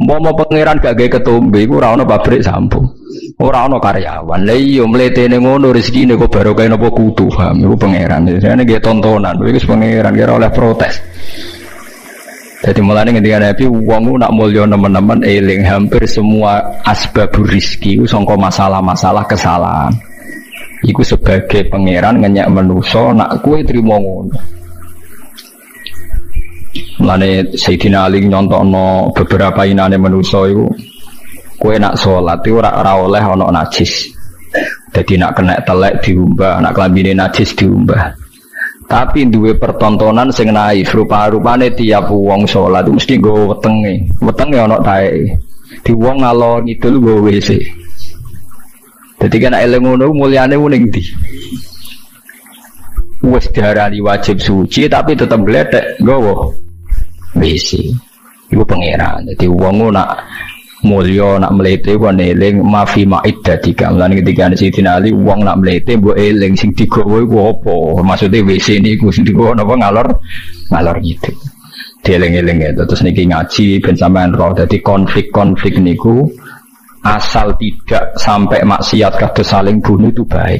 Mau pangeran gak gawe ketombe iku ora ana pabrik sampo. Ora ana karyawan. Lah iya mletene ngono rezekine kok barokah napa kudu, paham iku pangeran. Jane nggih tontonan, iku wis pangeran kira oleh protes. Jadi mulane ngendika Nabi wong nak mulya nemen-nemen eling hampir semua asbabur rizki iku sangka masalah-masalah kesalahan. Iku sebagai pangeran ngenyak manusa nak kowe trimo ngono. Mulane Sayyidina Ali nyontokno beberapa inane manusa iku kowe nak salat iku ora oleh ana najis. Dadi nak kena telek diumbah, nak klambine najis diumbah. Tapi duwe pertontonan sing naif, rupa-rupane tiap wong salat mesti nggo wetenge. Wetenge ana taeke. Di wong ngalor ngidul nggo WC. Dadi kan eling ngono mulyane ning ndi? Wis diarani wajib suci tapi tetep gledek nggawa WC. Iku pangeran. Dadi wong nak mulya nak mlete ku eling mafi ma'iddatika. Lan ketika Sayyidina Ali wong nak mlete mbok eling sing digawa iku apa? Maksude WC niku sing digawa napa ngalor gitu. Dieling-eling ya. Terus niki ngaji ben sampean roh. Dadi konflik-konflik niku asal tidak sampai maksiat kados saling bunuh itu baik.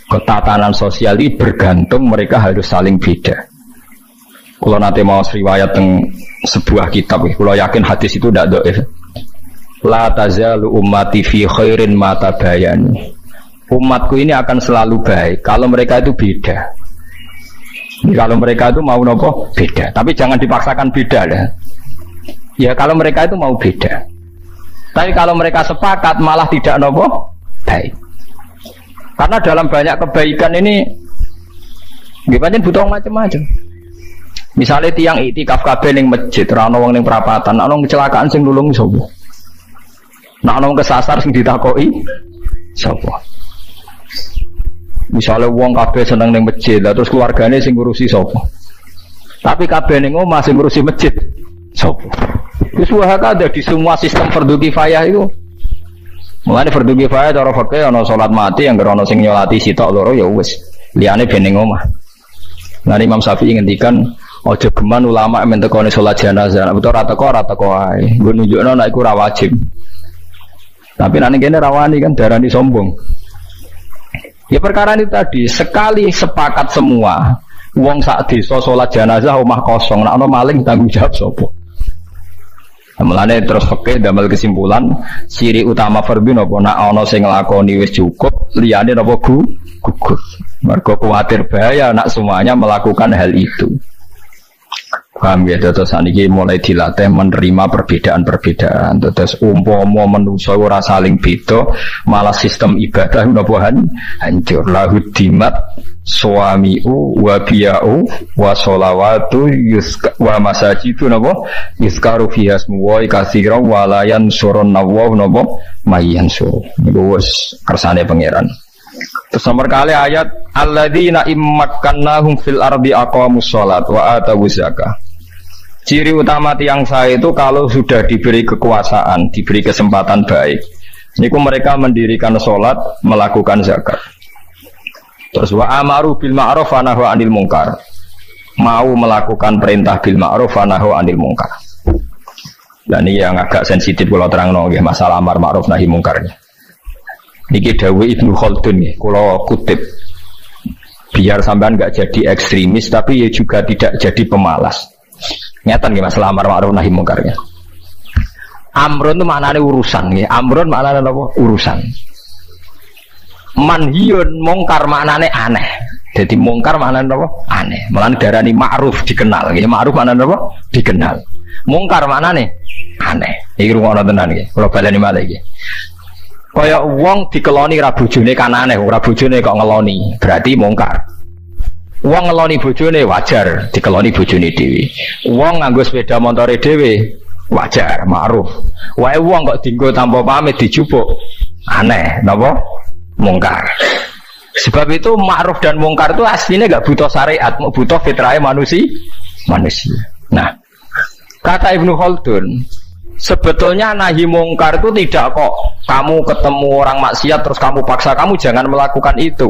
Ketatanan sosial ini bergantung mereka harus saling beda. Kalau nanti mau riwayat teng sebuah kitab, kalau yakin hadis itu tidak dhaif. La tazalu ummati fi khairin ma tabayanu. Umatku ini akan selalu baik kalau mereka itu beda. Kalau mereka itu mau nopo beda, tapi jangan dipaksakan beda lah. Ya kalau mereka itu mau beda. Tapi kalau mereka sepakat malah tidak nopo baik. Karena dalam banyak kebaikan ini nggih butuh macam-macam. Misalnya tiang iktikaf kabeh ning masjid, ora ana wong ning perapatan, ana kecelakaan sing nulung sapa? Nek ana kesasar sing ditakoki sapa? Misalnya wong kabeh seneng ning masjid, lah terus keluargane sing ngurusi sapa? Tapi kabeh ning omah sing ngurusi masjid sapa? Wis wae ada di semua sistem fardhu kifayah itu. Mulane fardhu kifayah cara fikih ana salat mati yang ana sing nyolati sitok loro ya wis. Liyane ben ning omah. Lan Imam Syafi'i ngendikan aja geman ulama men tekone salat jenazah. Betul ora teko ae. Nggo nunjukno nek iku ora wajib. Tapi nek kene rawani kan darani sombong. Ya perkara itu tadi, sekali sepakat semua wong sak desa salat jenazah omah kosong, nek ana maling tanggung jawab sapa? Mulane terus fikih damel kesimpulan ciri utama fardhu napa nek ana sing nglakoni wis cukup liyane napa gugur. Mergo kuwatir bahaya nek semuanya melakukan hal itu. Paham ya, terus saniki mulai dilatih menerima perbedaan-perbedaan. Terus umpama manusa ora saling beda, malah sistem ibadah napa hancur. Lahudimat suamiu wa biya'u wa sholawatu wa masajidu napa yuzkaru fiha ismu wa katsiran wa la yansurun nawaw napa mayansur. Niku wis kersane pangeran. Terus nomor kali ayat alladzina immakkannahum fil ardi aqamus shalat wa atawuz zakah. Ciri utama tiang saya itu kalau sudah diberi kekuasaan, diberi kesempatan baik, niku mereka mendirikan sholat, melakukan zakat. Terus wa amaru bil ma'ruf wa nahu 'anil munkar. Mau melakukan perintah bil ma'ruf wa nahu 'anil munkar. Dan ini yang agak sensitif kalau terangno nggih masalah amar ma'ruf nahi mungkarnya. Niki dawuh Ibnu Khaldun nggih, kula kutip. Biar sampean enggak jadi ekstremis tapi ya juga tidak jadi pemalas. Nyata nggih masalah amar ma'ruf nahi mungkarnya. Amrun itu maknane urusan nggih. Amrun maknane apa? Urusan. Manhiyun mungkar maknane aneh. Jadi mungkar maknane apa? Aneh. Mulane darani ma'ruf dikenal nggih. Ma'ruf maknane apa? Dikenal. Mungkar maknane aneh. Iki rungokno tenan nggih. Kula baleni malih nggih. Kaya wong dikeloni ra bojone kan aneh, ora bojone kok ngeloni. Berarti mungkar. Wong ngeloni bojone wajar, dikeloni bojone dhewe. Wong nganggo sepeda motore dhewe wajar, ma'ruf. Wae wong kok dienggo tanpa pamit dijupuk aneh, napa? Mungkar. Sebab itu ma'ruf dan mungkar itu aslinya enggak butuh syariat, butuh fitrah manusia. Nah, kata Ibnu Khaldun, sebetulnya nahi mungkar itu tidak kok kamu ketemu orang maksiat terus kamu paksa kamu jangan melakukan itu.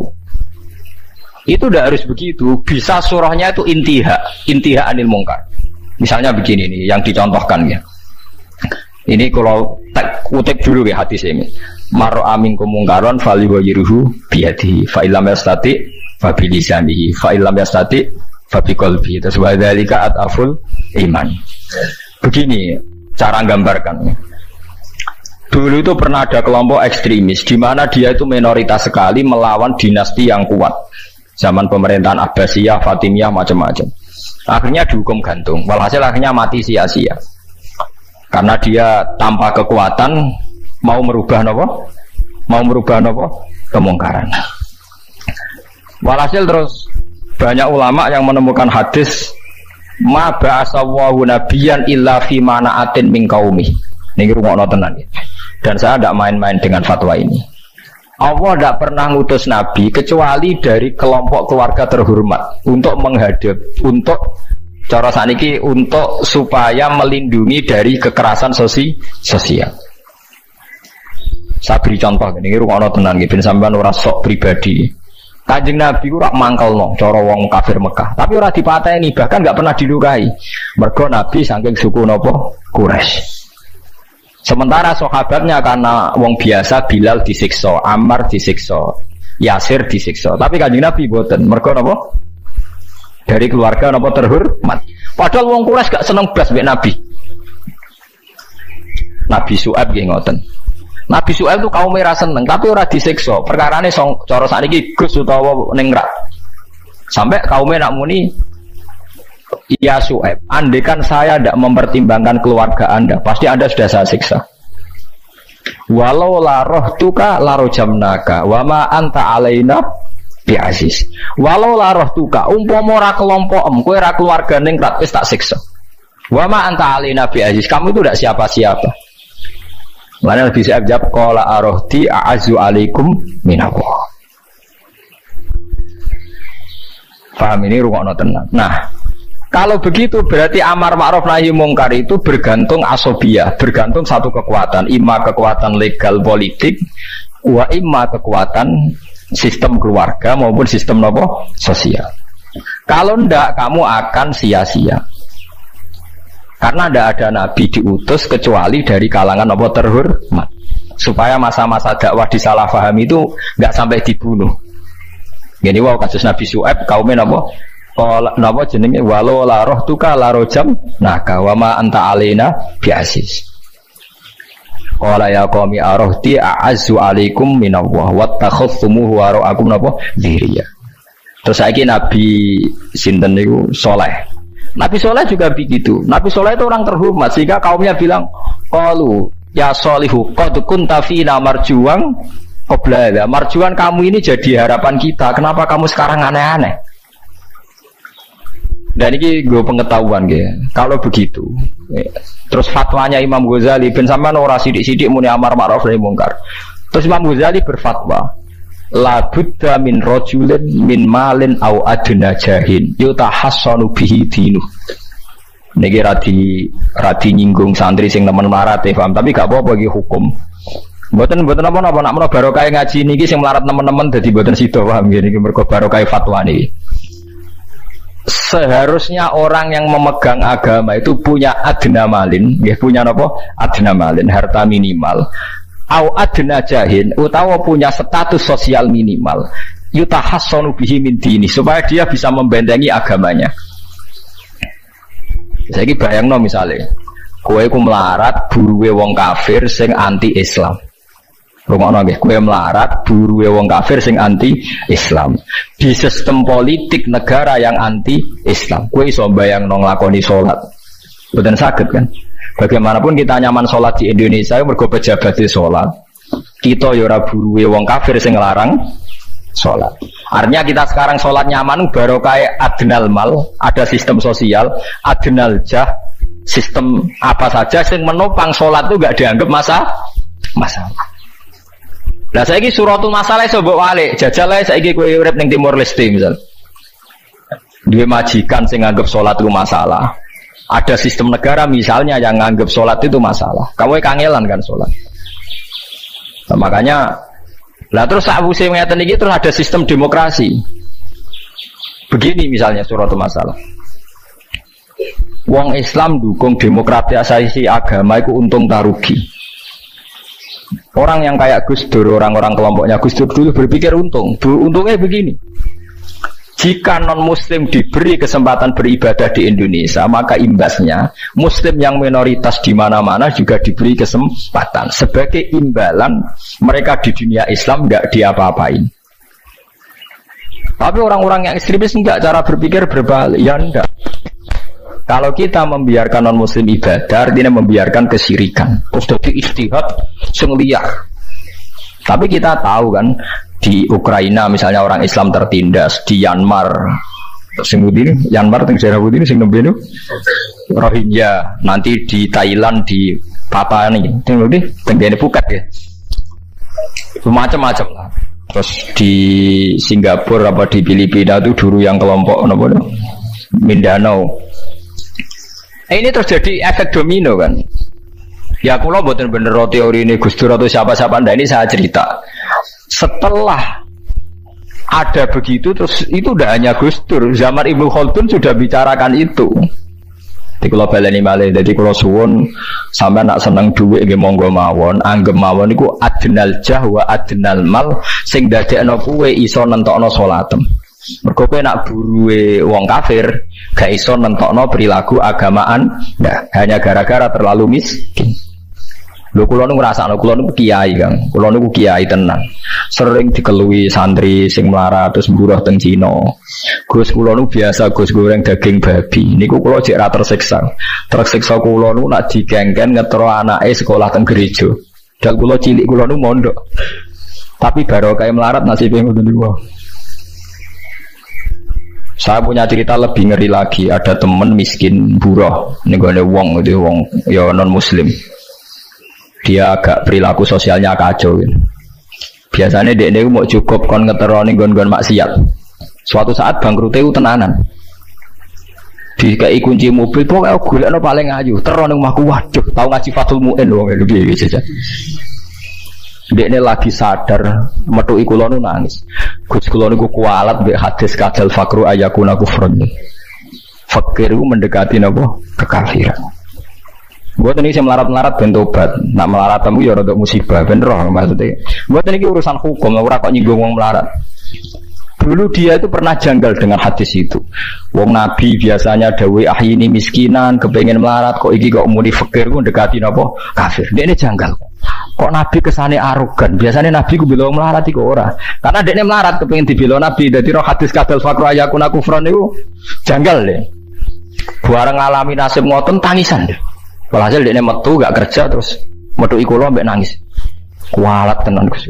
Itu tidak harus begitu. Bisa surahnya itu intiha anil mungkar. Misalnya begini nih yang dicontohkan ya. Ini kalau kutip dulu ya hadis ini. Maro amin kumungkaron fali wajiruhu biyadihi fa illam yastati fa bilisanihi fa illam yastati fa biqalbihi. Terus wa dzalika ataful iman. Begini cara gambarkan. Dulu itu pernah ada kelompok ekstremis di mana dia itu minoritas sekali melawan dinasti yang kuat. Zaman pemerintahan Abbasiyah, Fatimiyah macam-macam. Akhirnya dihukum gantung. Walhasil akhirnya mati sia-sia. Karena dia tanpa kekuatan mau merubah nopo? Mau merubah nopo? Kemungkaran. Walhasil terus banyak ulama yang menemukan hadis ma ba'asallahu nabiyyan illa fi mana'atin min qaumi. Niki rungokno tenan ya. Dan saya tidak main-main dengan fatwa ini. Allah tidak pernah ngutus nabi kecuali dari kelompok keluarga terhormat untuk menghadap, untuk cara saniki untuk supaya melindungi dari kekerasan sosial. Saya beri contoh ini rungokno tenan nggih ben sampean ora sok pribadi. Kanjeng Nabi ora mangkelno cara wong kafir Mekah, tapi ora dipateni, bahkan enggak pernah dilukai. Mergo Nabi saking suku napa? Quraisy. Sementara sahabatnya karena wong biasa, Bilal disiksa, Ammar disiksa, Yasir disiksa. Tapi Kanjeng Nabi mboten. Mergo napa? Dari keluarga napa terhormat. Padahal wong Quraisy gak seneng blas mbek Nabi. Nabi Syuaib nggih ngoten. Nabi Syuaib itu kaum merah seneng, tapi ora disiksa. Perkarane cara sakniki Gus utawa ningrat. Sampai kaumnya nak muni, ya Syuaib, andekan saya tidak mempertimbangkan keluarga anda, pasti anda sudah saya siksa. Walau la rohtuka la rojamnaka, wama anta alaina bi'aziz. Walau la rohtuka, umpama ora kelompokem, kowe ora keluarga ningrat, wis tak siksa. Wama anta alaina bi'aziz, kamu itu tidak siapa-siapa. Mana Nabi Syuaib jawab, qala arohti a'azu alaikum minallah. Paham ini rungokno tenang. Nah, kalau begitu berarti amar ma'ruf nahi mungkar itu bergantung asobiyah, bergantung satu kekuatan, imma kekuatan legal politik, wa imma kekuatan sistem keluarga maupun sistem nopo sosial. Kalau ndak kamu akan sia-sia. Karena ndak ada nabi diutus kecuali dari kalangan nopo terhormat, supaya masa-masa dakwah disalahfahami itu nggak sampai dibunuh. Jadi wow kasus Nabi Syuaib kaumnya nopo? Kalau napa jenenge walau la rohtuka la rojam naka wa ma anta alaina bi'aziz. Qala ya qaumi arohti a'azzu alaikum minallah wattakhadhtumuhu wara'akum napa dziriya. Terus saiki Nabi sinten niku Saleh. Nabi Saleh juga begitu. Nabi Saleh itu orang terhormat sehingga kaumnya bilang qalu ya Shalihu qad kunta fina marjuwan qabla marjuwan kamu ini jadi harapan kita. Kenapa kamu sekarang aneh-aneh? Dan ini gue pengetahuan gitu. Kalau begitu, terus fatwanya Imam Ghazali, ben sampean ora sidik-sidik muni amar ma'ruf nahi mungkar. Terus Imam Ghazali berfatwa, la budda min rajulin min malin au adna jahin yutahassanu bihi dinu. Niki radi nyinggung santri sing nemen melarat paham, tapi gak apa-apa iki hukum. Mboten apa-apa nak barokah ngaji niki sing melarat teman-teman dadi mboten sida paham nggih niki mergo barokah fatwa niki. Seharusnya orang yang memegang agama itu punya adna malin, ya punya apa? Adna malin, harta minimal. Au adna jahin, utawa punya status sosial minimal. Yutahassanu bihi min dini, supaya dia bisa membentengi agamanya. Saiki bayangno misale, kowe ku melarat buruwe wong kafir sing anti Islam. Rungokno nggih, kowe melarat buruwe wong kafir sing anti Islam. Di sistem politik negara yang anti Islam, kowe iso bayangno nglakoni salat. Mboten saged kan? Bagaimanapun kita nyaman salat di Indonesia mergo pejabat salat. Kita ya ora buruwe wong kafir sing nglarang salat. Artinya kita sekarang salat nyaman barokah adnal mal, ada sistem sosial, adnal jah, sistem apa saja sing menopang salat itu enggak dianggap masalah. Lah saiki suratul masalah iso mbok walik, jajal ae saiki kowe urip ning Timor Leste misal. Duwe majikan sing nganggep salat itu masalah. Ada sistem negara misalnya yang nganggep salat itu masalah. Kamu kangelan kan salat. Nah, makanya lah terus sakwise ngeten iki terus ada sistem demokrasi. Begini misalnya suratul masalah. Wong Islam dukung demokratisasi agama itu untung tak rugi. Orang yang kayak Gus Dur, orang-orang kelompoknya Gus Dur dulu berpikir untung. Untungnya begini. Jika non-muslim diberi kesempatan beribadah di Indonesia, maka imbasnya muslim yang minoritas di mana-mana juga diberi kesempatan. Sebagai imbalan mereka di dunia Islam tidak diapa-apain. Tapi orang-orang yang ekstremis enggak, cara berpikir berbalik. Ya enggak. Kalau kita membiarkan non-muslim ibadah, artinya membiarkan kesyirikan. Terus jadi istihad sing liar. Tapi kita tahu kan, di Ukraina misalnya orang Islam tertindas, di Myanmar, sing ini Myanmar teng daerah ini sing nembe niku Rohingya, nanti di Thailand, di Papua nih, teng ndi teng Phuket ya. Macam-macam lah. Terus di Singapura apa di Filipina itu dulu yang kelompok napa Mindanao. Ini terjadi efek domino kan. Ya kula mboten bener teori ini Gus Dur atau siapa-siapa ndak, ini saya cerita. Setelah ada begitu terus itu udah hanya Gus Dur, zaman Ibnu Khaldun sudah bicarakan itu. Di kula baleni malih, dadi kula suwun sampean nak seneng dhuwit nggih monggo mawon, anggem mawon iku adnal jah wa adnal mal sing dadekno kowe iso nentokno salatem. Mergo kowe nak buruwe wong kafir gak iso nentokno perilaku agamaan, nah, hanya gara-gara terlalu miskin. Lho kula nu ngrasakno, kula nu kiai Kang. Kula niku kiai tenan. Sering dikelui santri sing melarat terus mburuh teng Cina. Gus kula nu biasa Gus goreng daging babi. Niku kula jek ra tersiksa. Tersiksa kula nu nak digengken ngetro anake sekolah teng gereja. Dal kula cilik kula nu mondok. Tapi barokah melarat nasibe ngoten niku. Saya punya cerita lebih ngeri lagi. Ada temen miskin buruh niku ada wong itu wong ya non muslim. Dia agak perilaku sosialnya kacau gitu. Biasanya dia mau cukup kon ngeteroni gon-gon maksiat. Suatu saat bangkrute itu tenanan. Dikai kunci mobil pokoknya golekno paling ayu. Terone omahku waduh, tahu ngaji Fathul Muin wong iki saja. Dia lagi sadar metuki kula nu nangis. Gus kula niku kualat mbek hadis kadal fakru ayakuna kufrun. Fakir itu mendekati napa? Kekafiran. Buat ini saya melarat-melarat ben tobat. Nak melarat kamu ya rada musibah ben roh maksudnya. Buat ini urusan hukum, ora kok nyinggung wong melarat. Dulu dia itu pernah janggal dengan hadis itu. Wong Nabi biasanya dawuh ahyini miskinan, kepengen melarat kok iki kok muni fakir ku ndekati napa? Kafir. Dia ini janggal. Kok Nabi kesane arogan? Biasanya Nabi ku bilang melarat iku ora. Karena dekne melarat kepengen dibela Nabi. Dadi roh hadis kadal fakru ayakuna kufran niku janggal deh. Bareng ngalami nasib ngoten tangisan deh. Walhasil dia metu gak kerja terus metu ikulo mbek nangis. Kualat tenan Gus.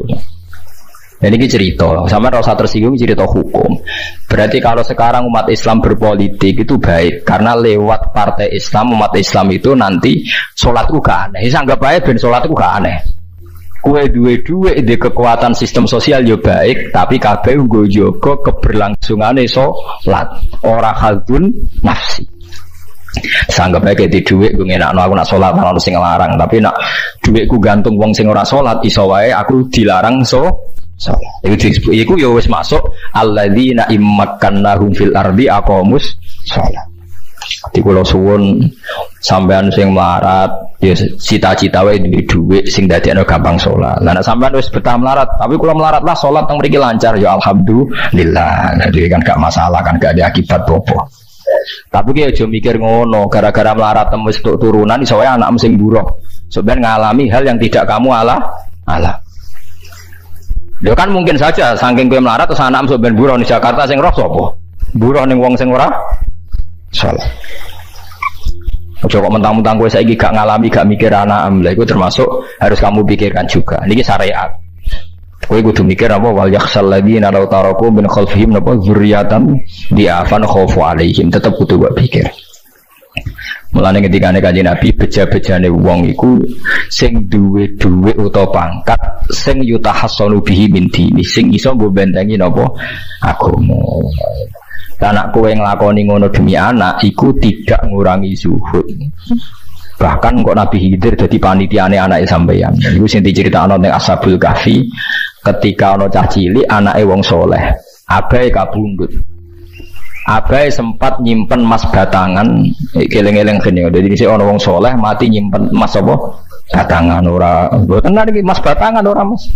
Dan ini cerita, sama rasa tersinggung cerita hukum. Berarti kalau sekarang umat Islam berpolitik itu baik karena lewat partai Islam umat Islam itu nanti sholatku gak aneh. Anggap baik ben sholatku gak aneh. Kue duwe di kekuatan sistem sosial yo baik, tapi kabeh nggo jaga keberlangsungane sholat. Ora khaldun nafsi. Sanggap aja di duit gue ngenakno aku nak sholat ana sing larang, tapi nak duitku gantung wong sing ora sholat iso wae aku dilarang sholat. Iku ya wis masuk alladzina immakannahum fil ardi aqamus sholat. Di kula suwun sampean sing melarat ya cita-cita wae duwe dhuwit sing dadekno gampang sholat. Lah nek sampean wis betah melarat, tapi kula melarat lah sholat teng mriki lancar ya alhamdulillah. Jadi kan gak masalah kan gak ada akibat apa. Tapi ki aja mikir ngono, gara-gara melarat temu stuk turunan iso wae anak sing buruh. Sampeyan ngalami hal yang tidak kamu alami. Lho kan mungkin saja saking kowe melarat terus anak sampeyan buruh di Jakarta sing roh sapa? Buruh ning wong sing ora salah. Aja kok mentang-mentang kowe saiki gak ngalami, gak mikir anak lha iku termasuk harus kamu pikirkan juga. Niki syariat. Kowe kudu mikir apa wal yakhsal ladina law taraku min khalfihim napa dzurriatan diafan khaufu alaihim, tetep kudu buat pikir. Mulane ketika Kanjeng Nabi beja-bejane wong iku sing duwe dhuwit utawa pangkat sing yutahassanu bihi min dini, sing iso nggo bentengi napa agama. Anak kowe nglakoni ngono demi anak iku tidak ngurangi zuhud. Bahkan kok Nabi Khidir dadi panitiane anake sampeyan. Iku sing diceritakno ning Ashabul Kahfi. Ketika ana cah cilik anake wong soleh, abahe kabundut. Abai sempat nyimpen emas batangan, geleng-geleng gini. Jadi si orang wong soleh mati nyimpen emas apa? Batangan ora. Mboten niki emas batangan ora Mas.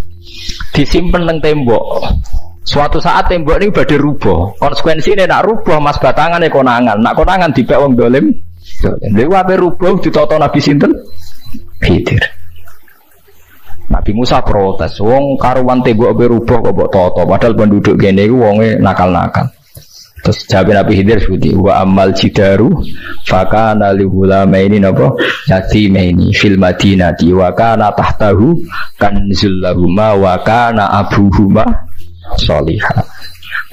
Disimpen nang tembok. Suatu saat tembok ini badhe rubuh. Konsekuensine nak rubuh emas batangane konangan. Nak konangan dipek wong dolim. Lha wae rubuh ditata Nabi sinten? Khidir. Nabi Musa protes, wong karuan tembok ape rubuh kok mbok tata, padahal penduduk kene iku wonge nakal-nakal. Terus jawab Nabi Khidir seperti wa amal jidaru fakana li hulamaini napa yatimaini fil madinati wa kana tahtahu kanzul lahuma wa kana abuhuma sholihah.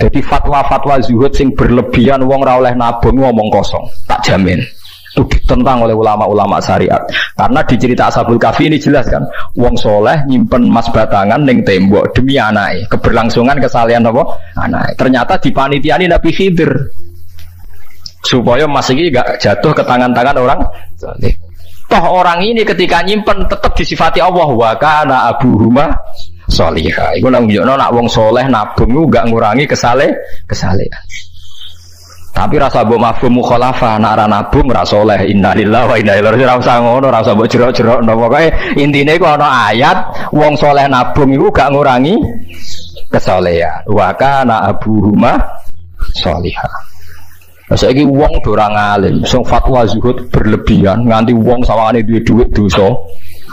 Jadi fatwa-fatwa zuhud sing berlebihan wong ra oleh nabung ngomong kosong, tak jamin. Itu ditentang oleh ulama-ulama syariat. Karena di cerita Ashabul Kahfi ini jelas kan, wong soleh nyimpen emas batangan ning tembok demi anake, keberlangsungan kesalehan apa? Anake. Ternyata dipanitiani Nabi Khidir supaya emas ini enggak jatuh ke tangan-tangan orang saleh. Toh orang ini ketika nyimpen tetap disifati Allah wa kana abuhuma sholihah. Iku nang nunjukno nak wong soleh nabung ku enggak ngurangi kesalehan. Tapi rasa mbok mafhum mukhalafah nak ra nabung ra saleh innalillahi wa inna ilaihi raji'un ra usah ngono ra usah mbok jero-jerokno pokoke intine iku ana ayat wong saleh nabung iku gak ngurangi kesalehan wa kana abuhuma sholihah. Saiki wong do ora ngalim sing fatwa zuhud berlebihan nganti wong sawangane duwe dhuwit dosa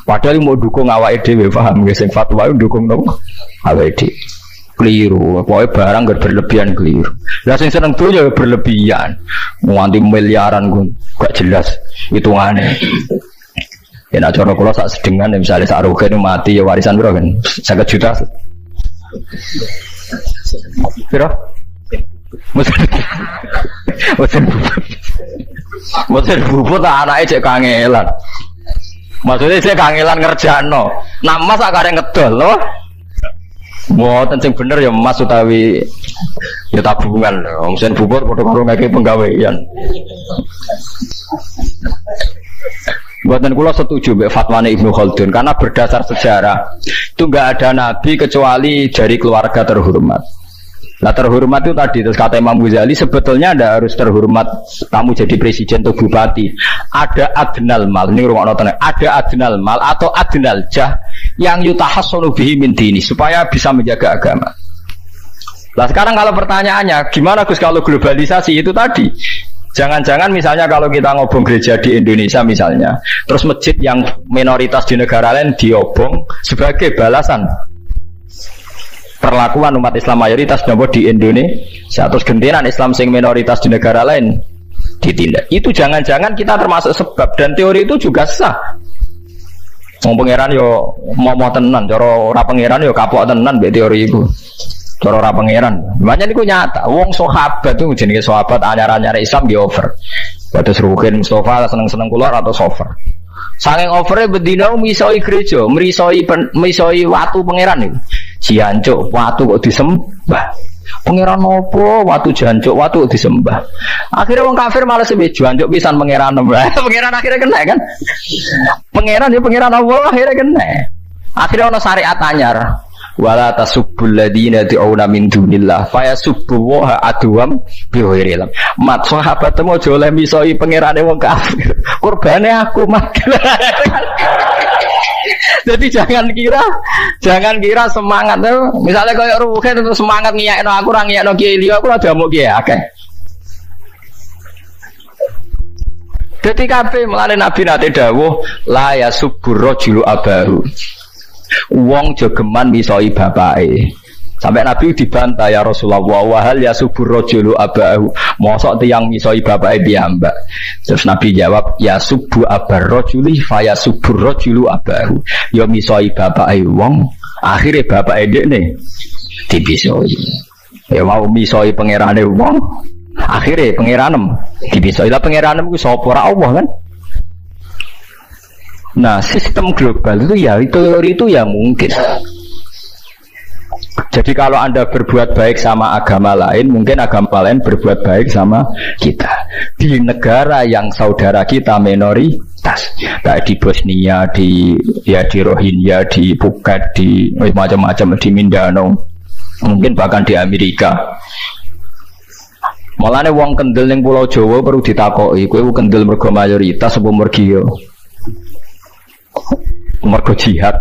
padahal mau dukung awake dhewe paham nggih sing fatwa dukung nopo awake dhewe. Keliru, pokoknya barang gak berlebihan keliru. Lah sing seneng dunya berlebihan, nganti miliaran gak jelas hitungannya. Ya nak cara kula sak sedengan misalnya sak rugen mati ya warisan piro kan? 50 juta. Piro? Mesti bubut anake cek kangelan. Maksudnya cek kangelan ngerjakno. Nah Mas sak karek ngedol lho. Mboten sing bener ya emas utawi ya tabungan lho. Mesin bubur padha karo ngeke penggawean. Mboten kula setuju mbek fatwane Ibnu Khaldun karena berdasar sejarah itu enggak ada nabi kecuali dari keluarga terhormat. Nah terhormat itu tadi terus kata Imam Ghazali sebetulnya Anda harus terhormat kamu jadi presiden atau bupati. Ada adnal mal, ini rumah nonton. Ada adnal mal atau adnal jah yang yutahassanu bihi min dini supaya bisa menjaga agama. Nah sekarang kalau pertanyaannya gimana Gus kalau globalisasi itu tadi? Jangan-jangan misalnya kalau kita ngobong gereja di Indonesia misalnya, terus masjid yang minoritas di negara lain diobong sebagai balasan perlakuan umat Islam mayoritas di Indonesia terus gentenan Islam sing minoritas di negara lain ditindak. Itu jangan-jangan kita termasuk sebab dan teori itu juga sah. Wong pangeran yo mau tenan, cara ora pangeran yo kapok tenan mbek teori iku. Cara ora pangeran. Makanya niku nyata. Wong sahabat itu jenenge sahabat anyar-anyar Islam di over. Kados Ruhin Mustafa seneng-seneng kula atau sofer. Saking overe bedina misoi gereja, misoi watu pangeran niku. Jancuk watu kok disembah. Pangeran opo watu jancuk watu kok disembah. Akhirnya wong kafir malah sebe jancuk pisan pangeran. Pangeran akhirnya kena kan. Pangeran ya pangeran Allah akhirnya kena. Akhirnya ana syariat anyar. Wala tasubbul ladina tu'una min dunillah fayasubbu wa adwam biwairillah. Mat sahabat temu aja oleh misoi pangerane wong kafir. Kurbane aku mat. Jadi jangan kira semangat tuh. Misalnya kayak Ruhin itu semangat ngiyakno aku ora ngiyakno Kiai liya aku ora damuk Kiai akeh. Dadi kabeh mulane Nabi nate dawuh la yasubbur rajulu abahu. Wong jogeman misoi bapake. Sampai Nabi dibantah ya Rasulullah wa hal yasubur rajulu abahu. Mosok tiyang misoi bapake piyambak. Terus Nabi jawab ya subu abar rajuli fa yasubur rajulu abahu. Ya misoi bapake wong, akhire bapake dekne dibisoi. Ya mau misoi pangerane wong, akhire pangeranem dibisoi. Lah pangeranem ku sapa ora Allah kan? Nah, sistem global itu ya teori itu ya mungkin. Jadi kalau Anda berbuat baik sama agama lain, mungkin agama lain berbuat baik sama kita. Di negara yang saudara kita minoritas, kayak di Bosnia, di Rohingya, di Phuket, di macam-macam di Mindanao, mungkin bahkan di Amerika. Malane wong kendel ning Pulau Jawa perlu ditakoki, kowe kendel mergo mayoritas apa mergi yo? Mergo jihad.